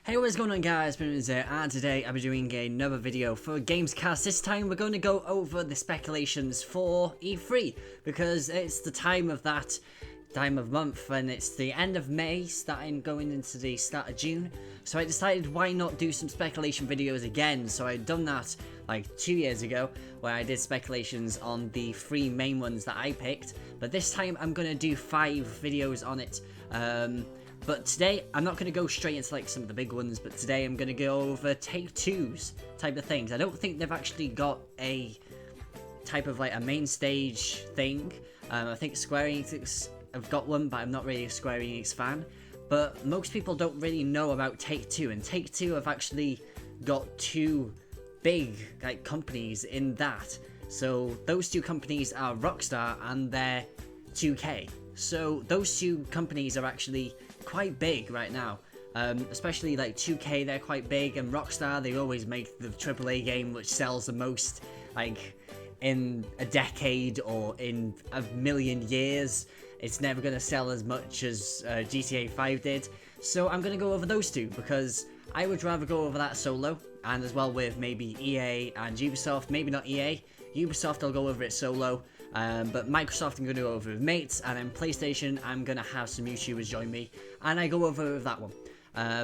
Hey, what's going on guys, SpartanNJones here, and today I'll be doing another video for Gamescast. This time we're going to go over the speculations for E3, because it's the time of month, and it's the end of May, going into the start of June, so I decided why not do some speculation videos again. So I'd done that like 2 years ago, where I did speculations on the 3 main ones that I picked, but this time I'm going to do 5 videos on it. But today, I'm not going to go straight into like some of the big ones, but today I'm going to go over Take-Two's type of things. I don't think they've actually got a type of like a main stage thing. I think Square Enix have got one, but I'm not really a Square Enix fan. But most people don't really know about Take-Two, and Take-Two have actually got 2 big like companies in that. So those 2 companies are Rockstar and they're 2K. So those 2 companies are actually quite big right now, especially like 2K, they're quite big, and Rockstar, they always make the AAA game which sells the most like in a decade or in a million years. It's never going to sell as much as GTA 5 did. So I'm going to go over those 2 because I would rather go over that solo, and as well with maybe EA and Ubisoft. Maybe not EA, Ubisoft I'll go over it solo. But Microsoft I'm going to go over with mates, and then PlayStation I'm going to have some YouTubers join me, and I go over with that one.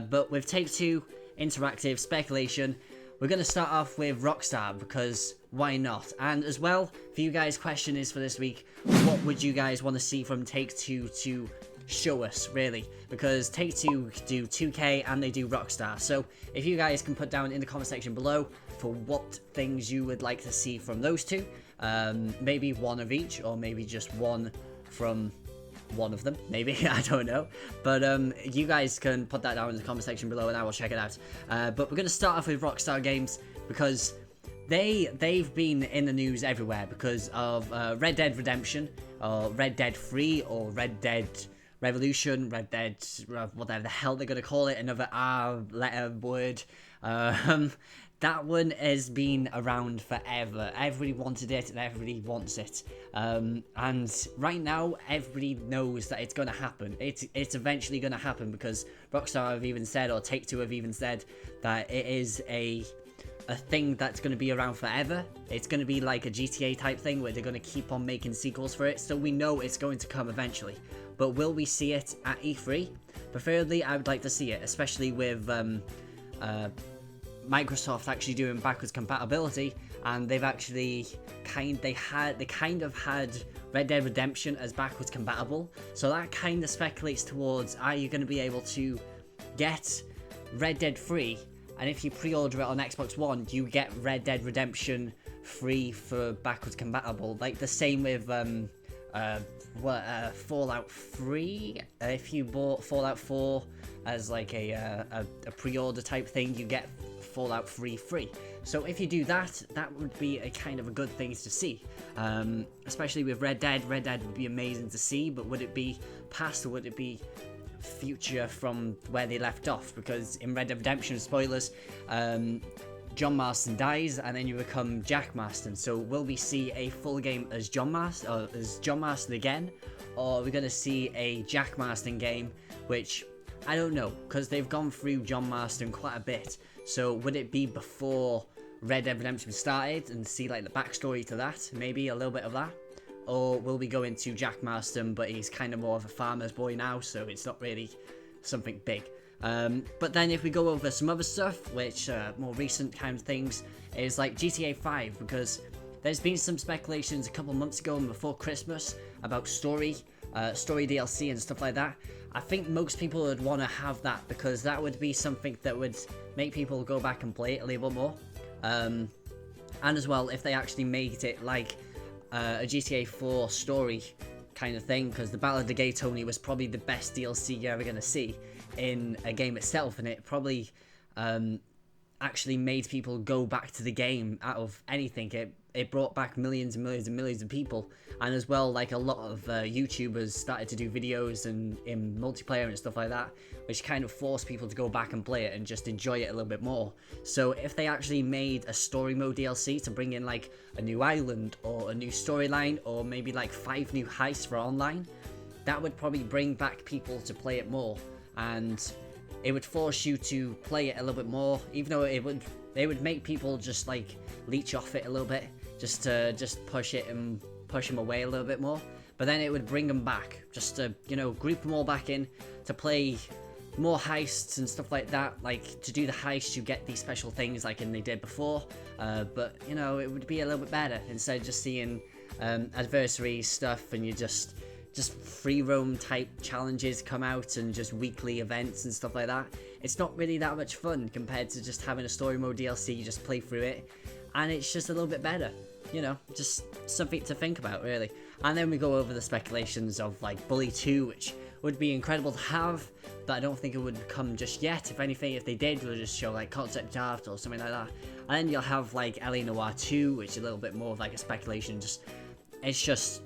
But with Take-Two Interactive speculation, we're going to start off with Rockstar, because why not? And as well, for you guys, question is for this week, what would you guys want to see from Take-Two to show us, really? Because Take-Two do 2K and they do Rockstar, so if you guys can put down in the comment section below for what things you would like to see from those 2, maybe one of each, or maybe just one from one of them, maybe, I don't know, but you guys can put that down in the comment section below and I will check it out. But we're going to start off with Rockstar Games, because they've been in the news everywhere because of Red Dead Redemption, or Red Dead 3, or Red Dead Revolution, Red Dead, whatever the hell they're going to call it, another R letter word. That one has been around forever. Everybody wanted it and everybody wants it. And right now, everybody knows that it's going to happen. It's eventually going to happen, because Rockstar have even said, or Take-Two have even said, that it is a thing that's going to be around forever. It's going to be like a GTA type thing where they're going to keep on making sequels for it. So we know it's going to come eventually. But will we see it at E3? Preferably, I would like to see it, especially with Microsoft actually doing backwards compatibility, and they've actually kind of had Red Dead Redemption as backwards compatible, so that kind of speculates towards, are you going to be able to get Red Dead 3, and if you pre-order it on Xbox One, you get Red Dead Redemption free for backwards compatible, like the same with Fallout 3. If you bought Fallout 4 as like a pre-order type thing, you get Fallout 3 free. So if you do that, that would be a kind of a good thing to see. Especially with Red Dead. Red Dead would be amazing to see, but would it be past or would it be future from where they left off? Because in Red Dead Redemption, spoilers, John Marston dies and then you become Jack Marston. So will we see a full game as John Marston again, or are we going to see a Jack Marston game, which I don't know, because they've gone through John Marston quite a bit. So would it be before Red Dead Redemption started and see like the backstory to that, maybe a little bit of that? Or will we go into Jack Marston, but he's kind of more of a farmer's boy now, so it's not really something big. But then if we go over some other stuff, which more recent kind of things, is like GTA 5, because there's been some speculations a couple months ago and before Christmas about story DLC and stuff like that. I think most people would want to have that, because that would be something that would make people go back and play it a little bit more. And as well, if they actually made it like a GTA 4 story kind of thing, because the Battle of the Gay Tony was probably the best DLC you're ever going to see in a game itself, and it probably actually made people go back to the game out of anything. It brought back millions and millions and millions of people, and as well, like a lot of YouTubers started to do videos and in multiplayer and stuff like that, which kind of forced people to go back and play it and just enjoy it a little bit more. So if they actually made a story mode DLC to bring in like a new island or a new storyline, or maybe like 5 new heists for online, that would probably bring back people to play it more. And it would force you to play it a little bit more, even though it would make people just like leech off it a little bit, just to push it and push them away a little bit more. But then it would bring them back, just to, you know, group them all back in to play more heists and stuff like that. Like, to do the heist, you get these special things like they did before, but, you know, it would be a little bit better instead of just seeing adversary stuff and you just free roam type challenges come out and just weekly events and stuff like that. It's not really that much fun compared to just having a story mode DLC. You just play through it and it's just a little bit better, you know, just something to think about, really. And then we go over the speculations of like Bully 2, which would be incredible to have, but I don't think it would come just yet. If anything, if they did, we'll just show like concept art or something like that. And then you'll have like LA Noire 2, which is a little bit more of like a speculation. It's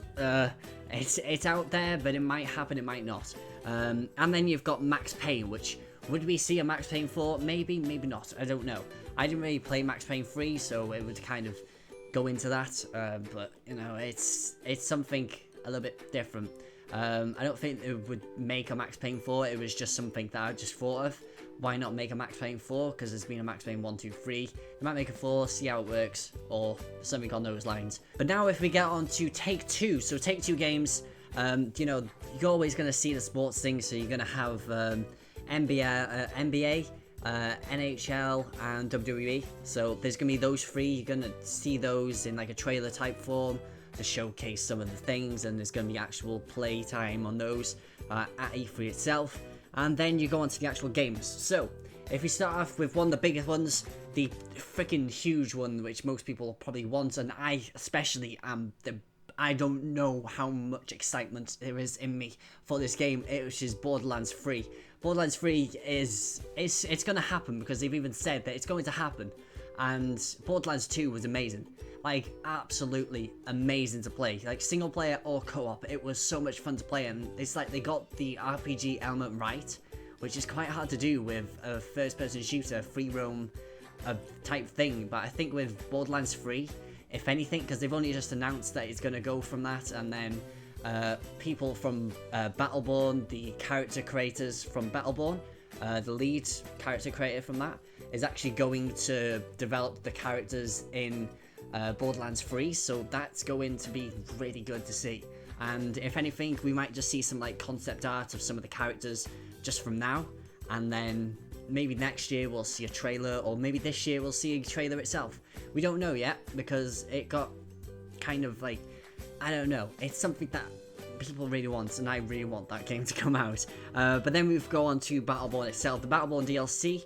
out there, but it might happen, it might not. And then you've got Max Payne, which would we see a Max Payne 4? Maybe, maybe not. I don't know. I didn't really play Max Payne 3, so it would kind of go into that. But you know, it's something a little bit different. I don't think it would make a Max Payne 4. It was just something that I just thought of. Why not make a Max Payne 4? Because there's been a Max Payne 1, 2, 3. They might make a 4, see how it works, or something on those lines. But now if we get on to Take-Two. So Take-Two games, you know, you're always going to see the sports things. So you're going to have NBA, NHL, and WWE. So there's going to be those three. You're going to see those in like a trailer type form to showcase some of the things. And there's going to be actual play time on those at E3 itself. And then you go on to the actual games. So, if we start off with one of the biggest ones, the freaking huge one, which most people probably want, and I especially am, I don't know how much excitement there is in me for this game, which is Borderlands 3. Borderlands 3 it's going to happen, because they've even said that it's going to happen. And Borderlands 2 was amazing. Like, absolutely amazing to play. Like, single player or co-op, it was so much fun to play, and it's like they got the RPG element right, which is quite hard to do with a first-person shooter, free roam type thing. But I think with Borderlands 3, if anything, because they've only just announced that it's going to go from that, and then people from Battleborn, the character creators from Battleborn, the lead character creator from that, is actually going to develop the characters in Borderlands 3, so that's going to be really good to see. And if anything, we might just see some like concept art of some of the characters just from now, and then maybe next year we'll see a trailer, or maybe this year we'll see a trailer itself. We don't know yet, because it got kind of like, I don't know, it's something that people really want, and I really want that game to come out. But then we go on to Battleborn itself, the Battleborn DLC.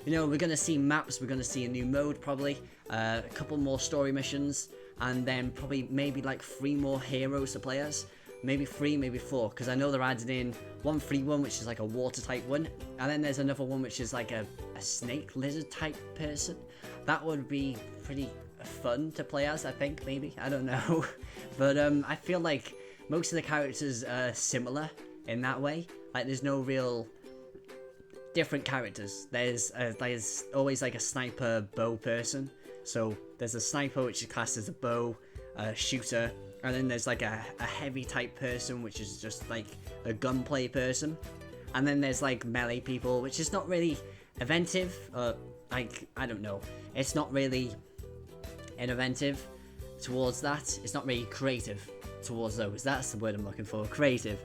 You know, we're going to see maps, we're going to see a new mode probably, a couple more story missions, and then probably maybe like 3 more heroes to play as. Maybe 3, maybe 4, because I know they're adding in one free one, which is like a water type one, and then there's another one which is like a snake lizard type person. That would be pretty fun to play as, I think, maybe, I don't know. But I feel like most of the characters are similar in that way. Like, there's no real different characters. There's always like a sniper bow person. So there's a sniper, which is classed as a bow shooter, and then there's like a heavy type person, which is just like a gunplay person, and then there's like melee people, which is not really inventive. Like, I don't know, it's not really inventive towards that. It's not really creative towards those. That's the word I'm looking for. Creative.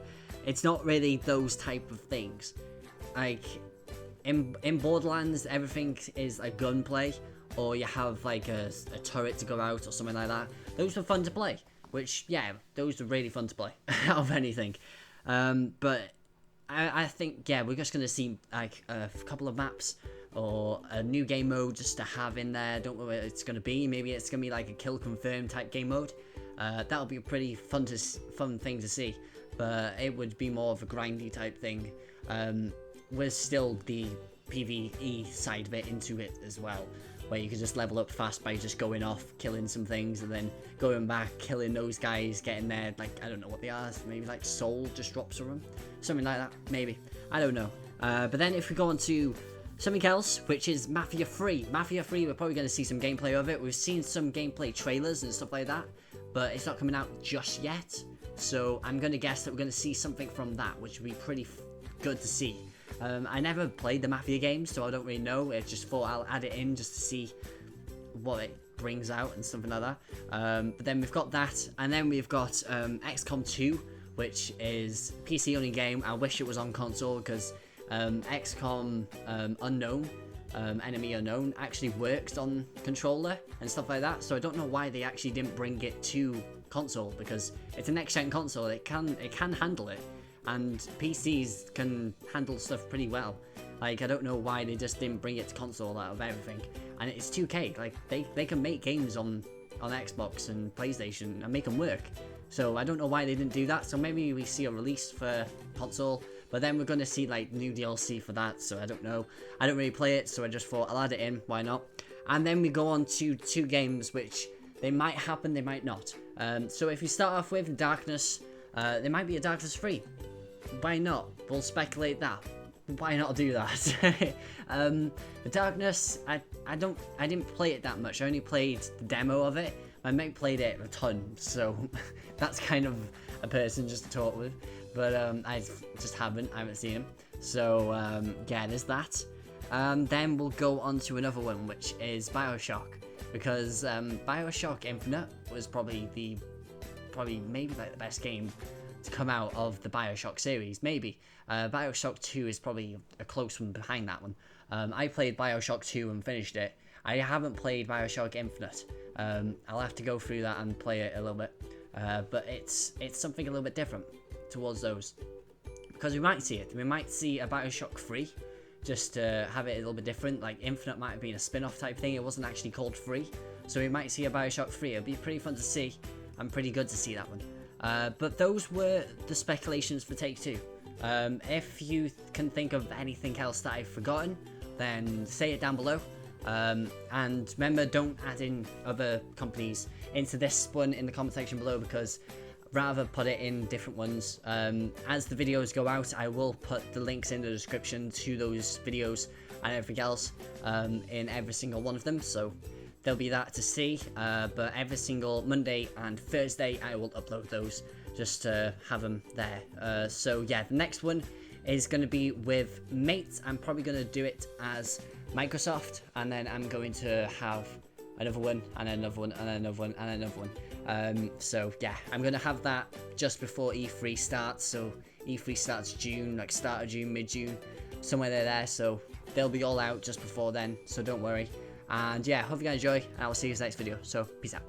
It's not really those type of things. Like, in Borderlands, everything is a gunplay, or you have like a turret to go out or something like that. Those were fun to play, which, yeah, those were really fun to play out of anything. But I think, yeah, we're just going to see like a couple of maps or a new game mode just to have in there. Don't know what it's going to be. Maybe it's going to be like a kill confirm type game mode. That'll be a pretty fun thing to see, but it would be more of a grindy type thing. With still the PvE side of it into it as well, where you can just level up fast by just going off, killing some things, and then going back, killing those guys, getting there, like, I don't know what they are, maybe like soul just drops from them, something like that, maybe, I don't know. But then if we go on to something else, which is Mafia 3. Mafia 3, we're probably going to see some gameplay of it. We've seen some gameplay trailers and stuff like that, but it's not coming out just yet, so I'm going to guess that we're going to see something from that, which would be pretty good to see. I never played the Mafia games, so I don't really know. I just thought I'll add it in just to see what it brings out and something like that. But then we've got that, and then we've got XCOM 2, which is PC only game. I wish it was on console because XCOM Unknown, Enemy Unknown, actually works on controller and stuff like that. So I don't know why they actually didn't bring it to console, because it's a next-gen console. It can handle it, and PCs can handle stuff pretty well. Like, I don't know why they just didn't bring it to console out of everything. And it's 2K, like, they can make games on Xbox and PlayStation and make them work. So I don't know why they didn't do that. So maybe we see a release for console, but then we're going to see, like, new DLC for that. So I don't know. I don't really play it, so I just thought I'll add it in. Why not? And then we go on to 2 games, which they might happen, they might not. So if you start off with Darkness, there might be a Darkness 3. Why not? We'll speculate that. Why not do that? The Darkness, I didn't play it that much. I only played the demo of it. My mate played it a ton, so that's kind of a person just to talk with. But I just haven't seen him. So yeah, there's that. Then we'll go on to another one, which is BioShock, because BioShock Infinite was probably maybe like the best game to come out of the BioShock series. Maybe BioShock 2 is probably a close one behind that one. I played BioShock 2 and finished it. I haven't played BioShock Infinite. I'll have to go through that and play it a little bit, but it's something a little bit different towards those, because we might see it. We might see a BioShock 3, just to have it a little bit different. Like, Infinite might have been a spin-off type thing. It wasn't actually called 3, so we might see a BioShock 3. It'll be pretty fun to see, and pretty good to see that one. But those were the speculations for Take-Two. If you can think of anything else that I've forgotten, then say it down below. And remember, don't add in other companies into this one in the comment section below, because rather put it in different ones. As the videos go out, I will put the links in the description to those videos and everything else in every single one of them, so there'll be that to see. But every single Monday and Thursday I will upload those, just to have them there. So yeah, the next one is going to be with Mate. I'm probably going to do it as Microsoft, and then I'm going to have another one, and another one, and another one, and another one. So yeah, I'm going to have that just before E3 starts. So E3 starts June, like start of June, mid-June, somewhere there. So they'll be all out just before then, so don't worry. And yeah, hope you guys enjoy, and I will see you in the next video. So peace out.